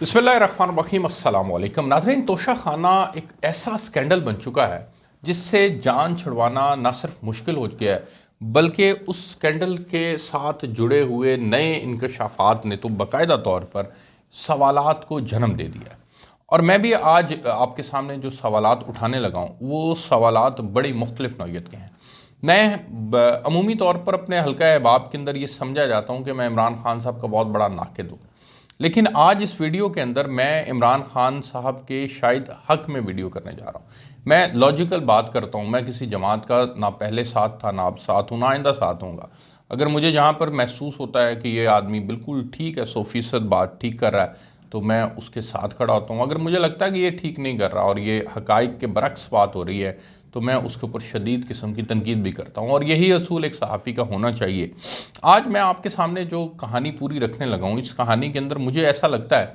बिस्मिल्लाहिर्रहमानिर्रहीम अस्सलाम वालेकुम नाज़रीन। तोशा खाना एक ऐसा स्कैंडल बन चुका है जिससे जान छुड़वाना ना सिर्फ मुश्किल हो गया है बल्कि उस स्कैंडल के साथ जुड़े हुए नए इंकशाफात ने तो बाकायदा तौर पर सवालात को जन्म दे दिया है। और मैं भी आज आपके सामने जो सवालात उठाने लगा हूँ वो सवालात बड़ी मुख्तलिफ नौइयत के हैं। मैं अमूमी तौर पर अपने हल्का अहबाब के अंदर ये समझा जाता हूँ कि मैं इमरान खान साहब का बहुत बड़ा नाक़िद हूँ, लेकिन आज इस वीडियो के अंदर मैं इमरान खान साहब के शायद हक में वीडियो करने जा रहा हूँ। मैं लॉजिकल बात करता हूँ, मैं किसी जमात का ना पहले साथ था, ना अब साथ हूँ, ना आइंदा साथ होऊंगा। अगर मुझे जहाँ पर महसूस होता है कि ये आदमी बिल्कुल ठीक है, 100% बात ठीक कर रहा है, तो मैं उसके साथ खड़ा होता हूँ। अगर मुझे लगता है कि ये ठीक नहीं कर रहा और ये हकाइक के बरक्स बात हो रही है तो मैं उसके ऊपर शदीद किस्म की तनकीद भी करता हूँ, और यही असूल एक सहाफ़ी का होना चाहिए। आज मैं आपके सामने जो कहानी पूरी रखने लगा हूँ, इस कहानी के अंदर मुझे ऐसा लगता है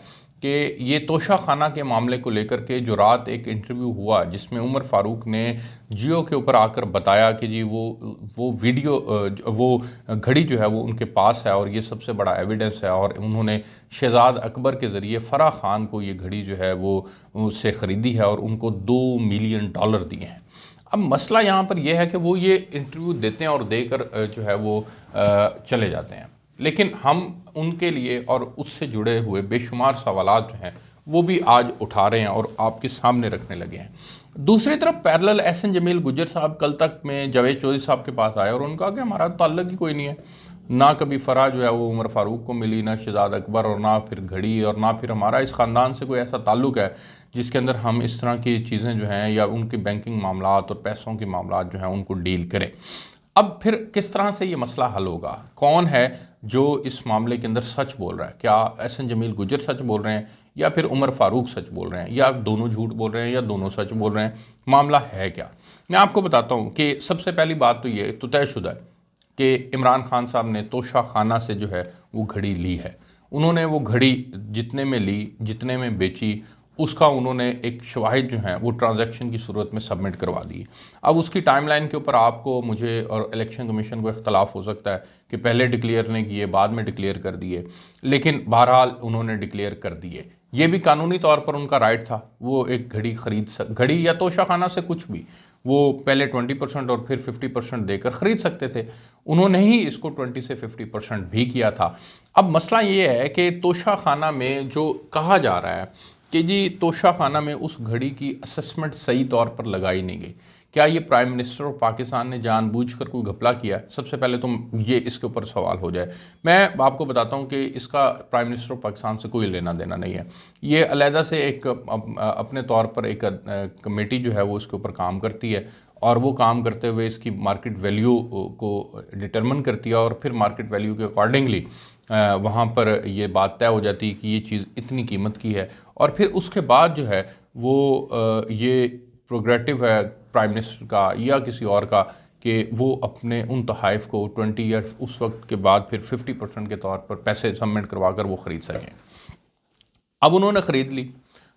कि ये तोशा खाना के मामले को लेकर के जो रात एक इंटरव्यू हुआ जिसमें उमर फ़ारूक ने जियो के ऊपर आकर बताया कि जी वो वीडियो वो घड़ी जो है वो उनके पास है और ये सबसे बड़ा एविडेंस है, और उन्होंने शहजाद अकबर के ज़रिए फ़राह खान को ये घड़ी जो है वो उससे ख़रीदी है और उनको $2 मिलियन दिए हैं। अब मसला यहाँ पर यह है कि वो ये इंटरव्यू देते हैं और देकर जो है वो चले जाते हैं, लेकिन हम उनके लिए और उससे जुड़े हुए बेशुमार सवालात जो हैं वो भी आज उठा रहे हैं और आपके सामने रखने लगे हैं। दूसरी तरफ पैरेलल एहसन जमील गुज्जर साहब कल तक में जावेद चौधरी साहब के पास आए और उनका कि हमारा ताल्लुक ही कोई नहीं है, ना कभी फ़राह जो है वो उमर फ़ारूक को मिली, ना शहजाद अकबर, और ना फिर घड़ी, और ना फिर हमारा इस ख़ानदान से कोई ऐसा ताल्लुक़ है जिसके अंदर हम इस तरह की चीज़ें जो हैं या उनकी बैंकिंग मामलात और पैसों के मामलात जो हैं उनको डील करें। अब फिर किस तरह से ये मसला हल होगा? कौन है जो इस मामले के अंदर सच बोल रहा है? क्या एहसन जमील गुज्जर सच बोल रहे हैं या फिर उमर फ़ारूक सच बोल रहे हैं, या दोनों झूठ बोल रहे हैं या दोनों सच बोल रहे हैं? मामला है क्या? मैं आपको बताता हूँ कि सबसे पहली बात तो ये तो तयशुदा है कि इमरान खान साहब ने तोशा खाना से जो है वो घड़ी ली है। उन्होंने वो घड़ी जितने में ली, जितने में बेची, उसका उन्होंने एक शवाहिद जो हैं वो ट्रांजैक्शन की सूरत में सबमिट करवा दी। अब उसकी टाइमलाइन के ऊपर आपको, मुझे और इलेक्शन कमीशन को इख्तलाफ हो सकता है कि पहले डिक्लेयर नहीं किए, बाद में डिक्लेयर कर दिए, लेकिन बहरहाल उन्होंने डिक्लेयर कर दिए। ये भी कानूनी तौर पर उनका राइट था। वो एक घड़ी या तोशा खाना से कुछ भी वो पहले 20% और फिर 50% देकर ख़रीद सकते थे। उन्होंने ही इसको 20 से 50% भी किया था। अब मसला ये है कि तोशा खाना में जो कहा जा रहा है कि जी तोशा खाना में उस घड़ी की असेसमेंट सही तौर पर लगाई नहीं गई। क्या ये प्राइम मिनिस्टर और पाकिस्तान ने जानबूझकर कोई घपला किया? सबसे पहले तो ये इसके ऊपर सवाल हो जाए। मैं आपको बताता हूँ कि इसका प्राइम मिनिस्टर और पाकिस्तान से कोई लेना देना नहीं है। ये अलहदा से एक अपने तौर पर एक कमेटी जो है वो इसके ऊपर काम करती है, और वो काम करते हुए इसकी मार्केट वैल्यू को डिटरमिन करती है, और फिर मार्केट वैल्यू के अकॉर्डिंगली वहाँ पर ये बात तय हो जाती है कि ये चीज़ इतनी कीमत की है, और फिर उसके बाद जो है वो ये प्रोग्रेटिव है प्राइम मिनिस्टर का या किसी और का कि वो अपने उन तोहफ़ को 20 ईयर्स उस वक्त के बाद फिर 50% के तौर पर पैसे सबमिट करवा कर वो ख़रीद सकें। अब उन्होंने ख़रीद ली।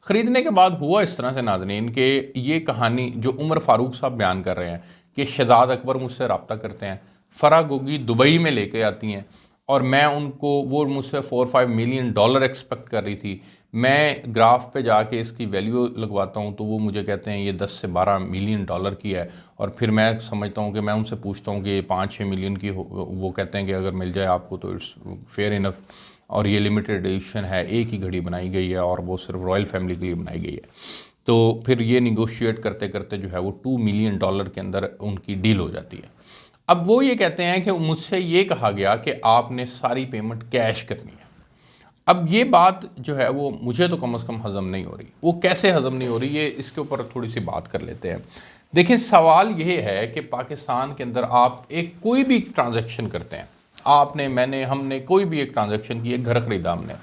ख़रीदने के बाद हुआ इस तरह से नाज़रीन कि ये कहानी जो उमर फ़ारूक साहब बयान कर रहे हैं कि शहजाद अकबर मुझसे रब्ता करते हैं, फ़राह गोगी दुबई में लेके आती हैं, और मैं उनको, वो मुझसे $4-5 मिलियन एक्सपेक्ट कर रही थी। मैं ग्राफ पे जाके इसकी वैल्यू लगवाता हूँ तो वो मुझे कहते हैं ये 10 से 12 मिलियन डॉलर की है, और फिर मैं समझता हूँ कि मैं उनसे पूछता हूँ कि ये 5-6 मिलियन की वो कहते हैं कि अगर मिल जाए आपको तो इट्स फेयर इनफ, और ये लिमिटेड एडिशन है, एक ही घड़ी बनाई गई है और वो सिर्फ रॉयल फैमिली के लिए बनाई गई है। तो फिर ये निगोशिएट करते करते जो है वो $2 मिलियन के अंदर उनकी डील हो जाती है। अब वो ये कहते हैं कि मुझसे ये कहा गया कि आपने सारी पेमेंट कैश करनी है। अब ये बात जो है वो मुझे तो कम से कम हज़म नहीं हो रही। वो कैसे हज़म नहीं हो रही, ये इसके ऊपर थोड़ी सी बात कर लेते हैं। देखिए, सवाल ये है कि पाकिस्तान के अंदर आप एक कोई भी ट्रांजैक्शन करते हैं, आपने, मैंने, हमने कोई भी एक ट्रांजैक्शन की, एक घर ख़रीदा हमने,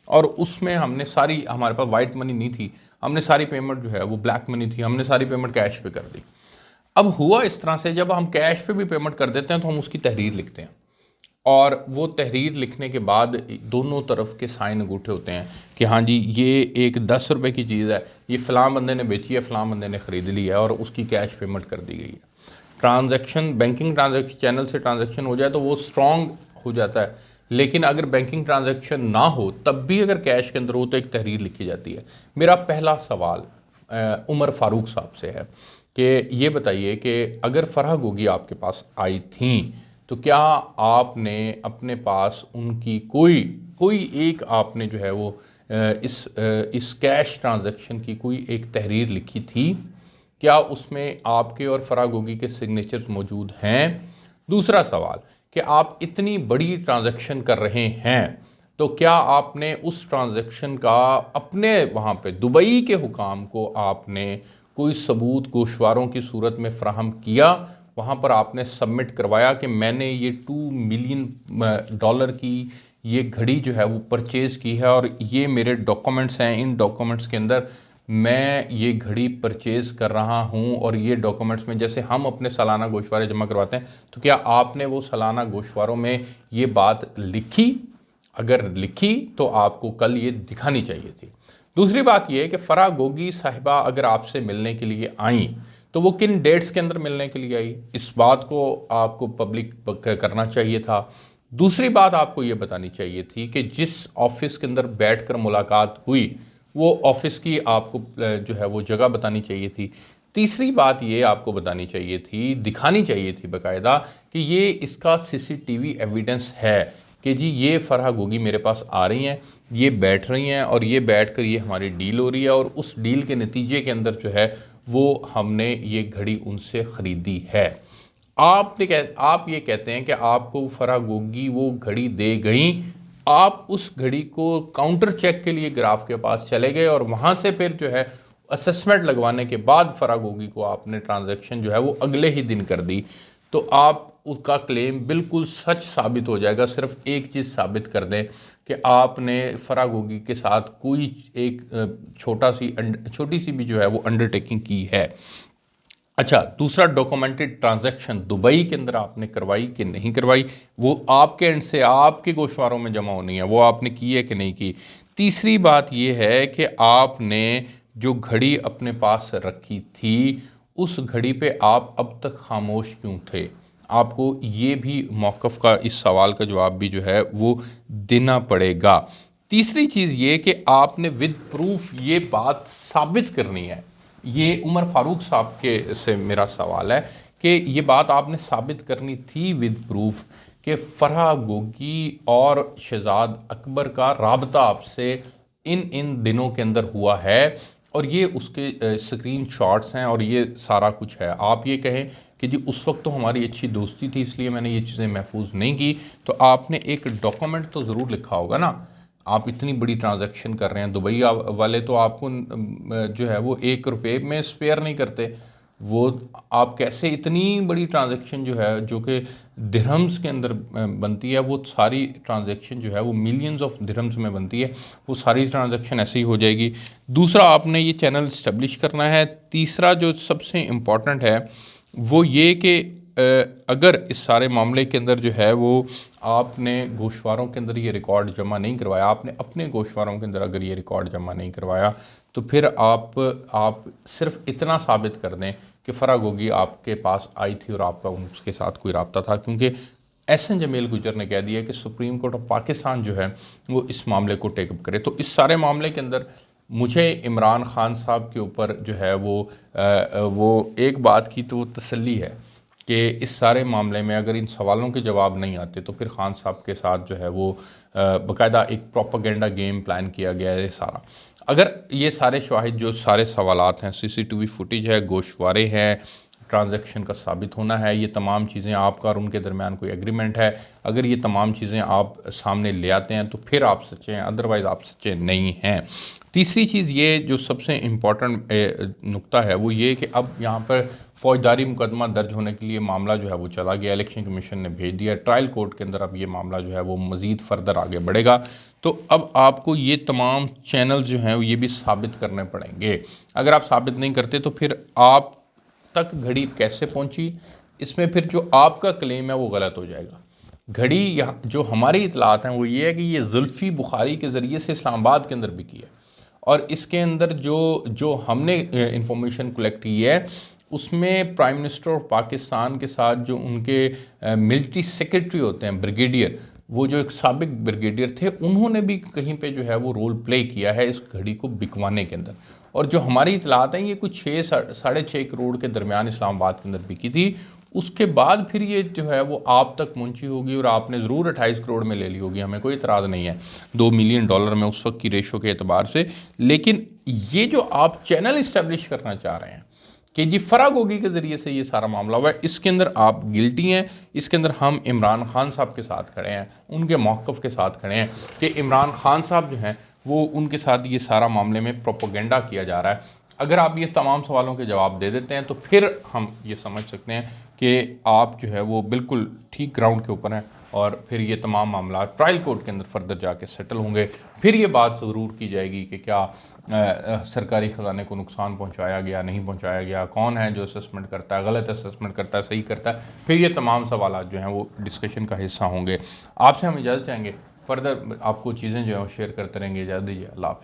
और उसमें हमने सारी, हमारे पास वाइट मनी नहीं थी, हमने सारी पेमेंट जो है वो ब्लैक मनी थी, हमने सारी पेमेंट कैश पे कर दी। अब हुआ इस तरह से, जब हम कैश पे भी पेमेंट कर देते हैं तो हम उसकी तहरीर लिखते हैं, और वो तहरीर लिखने के बाद दोनों तरफ के साइन अंगूठे होते हैं कि हाँ जी ये एक 10 रुपये की चीज़ है, ये फ़लाँ बंदे ने बेची है, फ़लाँ बंदे ने ख़रीद ली है, और उसकी कैश पेमेंट कर दी गई है। ट्रांजैक्शन, बैंकिंग ट्रांजैक्शन चैनल से ट्रांजैक्शन हो जाए तो वो स्ट्रॉन्ग हो जाता है, लेकिन अगर बैंकिंग ट्रांजैक्शन ना हो तब भी अगर कैश के अंदर हो तो एक तहरीर लिखी जाती है। मेरा पहला सवाल उमर फारूक साहब से है कि ये बताइए कि अगर फराह गोगी आपके पास आई थी तो क्या आपने अपने पास उनकी कोई कोई एक आपने जो है वो इस कैश ट्रांजैक्शन की कोई एक तहरीर लिखी थी? क्या उसमें आपके और फराह गोगी के सिग्नेचर्स मौजूद हैं? दूसरा सवाल कि आप इतनी बड़ी ट्रांजैक्शन कर रहे हैं तो क्या आपने उस ट्रांजैक्शन का अपने वहाँ पे दुबई के हुकाम को आपने कोई सबूत गोशवारों की सूरत में फ़राहम किया? वहाँ पर आपने सबमिट करवाया कि मैंने ये $2 मिलियन की ये घड़ी जो है वो परचेज़ की है और ये मेरे डॉक्यूमेंट्स हैं, इन डॉक्यूमेंट्स के अंदर मैं ये घड़ी परचेज़ कर रहा हूँ और ये डॉक्यूमेंट्स में जैसे हम अपने सालाना गोशवारे जमा करवाते हैं, तो क्या आपने वो सालाना गोशवारों में ये बात लिखी? अगर लिखी तो आपको कल ये दिखानी चाहिए थी। दूसरी बात ये है कि फराह गोगी साहिबा अगर आपसे मिलने के लिए आई तो वो किन डेट्स के अंदर मिलने के लिए आई, इस बात को आपको पब्लिक करना चाहिए था। दूसरी बात आपको ये बतानी चाहिए थी कि जिस ऑफिस के अंदर बैठकर मुलाकात हुई वो ऑफिस की आपको जो है वो जगह बतानी चाहिए थी। तीसरी बात ये आपको बतानी चाहिए थी, दिखानी चाहिए थी बाकायदा कि ये इसका सीसीटीवी एविडेंस है कि जी ये फराह गोगी मेरे पास आ रही हैं, ये बैठ रही हैं और ये बैठकर ये हमारी डील हो रही है और उस डील के नतीजे के अंदर जो है वो हमने ये घड़ी उनसे ख़रीदी है। आप ये कहते हैं कि आपको फराह गोगी वो घड़ी दे गई, आप उस घड़ी को काउंटर चेक के लिए ग्राफ के पास चले गए और वहाँ से फिर जो है असेसमेंट लगवाने के बाद फराह गोगी को आपने ट्रांजैक्शन जो है वो अगले ही दिन कर दी, तो आप उसका क्लेम बिल्कुल सच साबित हो जाएगा। सिर्फ एक चीज़ साबित कर दें कि आपने फराह गोगी के साथ कोई एक छोटी सी भी जो है वो अंडरटेकिंग की है। अच्छा, दूसरा डॉक्यूमेंटेड ट्रांजैक्शन दुबई के अंदर आपने करवाई कि नहीं करवाई, वो आपके एंड से आपके गोशवारों में जमा होनी है, वो आपने की है कि नहीं की। तीसरी बात ये है कि आपने जो घड़ी अपने पास रखी थी उस घड़ी पे आप अब तक खामोश क्यों थे? आपको ये भी मौक़िफ़ का इस सवाल का जवाब भी जो है वो देना पड़ेगा। तीसरी चीज़ ये कि आपने विद प्रूफ ये बात साबित करनी है। ये उमर फारूक साहब के से मेरा सवाल है कि ये बात आपने साबित करनी थी विद प्रूफ कि फराह गोगी और शहजाद अकबर का राबता आपसे इन दिनों के अंदर हुआ है और ये उसके स्क्रीन शॉट्स हैं और ये सारा कुछ है। आप ये कहें कि जी उस वक्त तो हमारी अच्छी दोस्ती थी इसलिए मैंने ये चीज़ें महफूज नहीं की, तो आपने एक डॉक्यूमेंट तो ज़रूर लिखा होगा ना। आप इतनी बड़ी ट्रांजैक्शन कर रहे हैं, दुबई वाले तो आपको जो है वो ₹1 में स्पेयर नहीं करते। वो आप कैसे इतनी बड़ी ट्रांजैक्शन जो है जो कि दिरहम्स के अंदर बनती है, वो सारी ट्रांजैक्शन जो है वो मिलियंस ऑफ दिरहम्स में बनती है, वो सारी ट्रांजैक्शन ऐसे ही हो जाएगी। दूसरा, आपने ये चैनल इस्टेब्लिश करना है। तीसरा जो सबसे इम्पॉर्टेंट है वो ये कि अगर इस सारे मामले के अंदर जो है वो आपने गोशवारों के अंदर ये रिकॉर्ड जमा नहीं करवाया, आपने अपने गोशवारों के अंदर अगर ये रिकॉर्ड जमा नहीं करवाया, तो फिर आप सिर्फ इतना साबित कर दें कि फराह गोगी आपके पास आई थी और आपका उसके साथ कोई रब्ता था, क्योंकि एहसन जमील गुजर ने कह दिया कि सुप्रीम कोर्ट ऑफ पाकिस्तान जो है वो इस मामले को टेकअप करे। तो इस सारे मामले के अंदर मुझे इमरान खान साहब के ऊपर जो है वो एक बात की तो तसल्ली है कि इस सारे मामले में अगर इन सवालों के जवाब नहीं आते तो फिर खान साहब के साथ जो है वो बाकायदा एक प्रोपेगेंडा गेम प्लान किया गया है सारा। अगर ये सारे शवाहिद जो सारे सवालात हैं, सीसीटीवी फुटेज है, गोशवारे हैं, ट्रांजैक्शन का साबित होना है, ये तमाम चीज़ें आपका और उनके दरमियान कोई एग्रीमेंट है, अगर ये तमाम चीज़ें आप सामने ले आते हैं तो फिर आप सच्चे हैं, अदरवाइज़ आप सच्चे नहीं हैं। तीसरी चीज़ ये जो सबसे इम्पॉर्टेंट नुक्ता है वो ये कि अब यहाँ पर फ़ौजदारी मुकदमा दर्ज होने के लिए मामला जो है वो चला गया, इलेक्शन कमीशन ने भेज दिया, ट्रायल कोर्ट के अंदर अब ये मामला जो है वो मज़ीद फर्दर आगे बढ़ेगा। तो अब आपको ये तमाम चैनल जो हैं ये भी साबित करने पड़ेंगे। अगर आप साबित नहीं करते तो फिर आप तक घड़ी कैसे पहुंची, इसमें फिर जो आपका क्लेम है वो गलत हो जाएगा। घड़ी यहाँ जो हमारी इतलात हैं वो ये है कि ये जुल्फ़ी बुखारी के ज़रिए से इस्लामाबाद के अंदर बिकी है और इसके अंदर जो हमने इंफॉर्मेशन कलेक्ट की है उसमें प्राइम मिनिस्टर ऑफ पाकिस्तान के साथ जो उनके मिलिट्री सेक्रेटरी होते हैं, ब्रिगेडियर, वो जो एक साबिक ब्रिगेडियर थे, उन्होंने भी कहीं पे जो है वो रोल प्ले किया है इस घड़ी को बिकवाने के अंदर। और जो हमारी इतलात हैं, ये कुछ 6 साढ़े 6 करोड़ के दरमियान इस्लामाबाद के अंदर बिकी थी। उसके बाद फिर ये जो है वो आप तक पहुंची होगी और आपने ज़रूर 28 करोड़ में ले ली होगी, हमें कोई इतराज़ नहीं है, $2 मिलियन में उस वक्त की रेशो के एतबार से। लेकिन ये जो आप चैनल इस्टेब्लिश करना चाह रहे हैं कि जी फरागोगी के ज़रिए से ये सारा मामला हुआ है, इसके अंदर आप गिल्टी हैं। इसके अंदर हम इमरान खान साहब के साथ खड़े हैं, उनके मौक़िफ़ के साथ खड़े हैं कि इमरान खान साहब जो हैं वो उनके साथ ये सारा मामले में प्रोपोगेंडा किया जा रहा है। अगर आप ये तमाम सवालों के जवाब दे देते हैं तो फिर हम ये समझ सकते हैं कि आप जो है वो बिल्कुल ठीक ग्राउंड के ऊपर हैं, और फिर ये तमाम मामला ट्रायल कोर्ट के अंदर फर्दर जाके सेटल होंगे। फिर ये बात ज़रूर की जाएगी कि क्या सरकारी ख़जाने को नुकसान पहुंचाया गया, नहीं पहुंचाया गया, कौन है जो असेसमेंट करता है, गलत असेसमें करता है, सही करता है। फिर ये तमाम सवाल जो हैं वो डिस्कशन का हिस्सा होंगे। आपसे हम इजाज़त चाहेंगे, फ़र्दर आपको चीज़ें जो हैं वो शेयर करते रहेंगे। इजाज़त दीजिए, अल्लाह हाफ़िज़।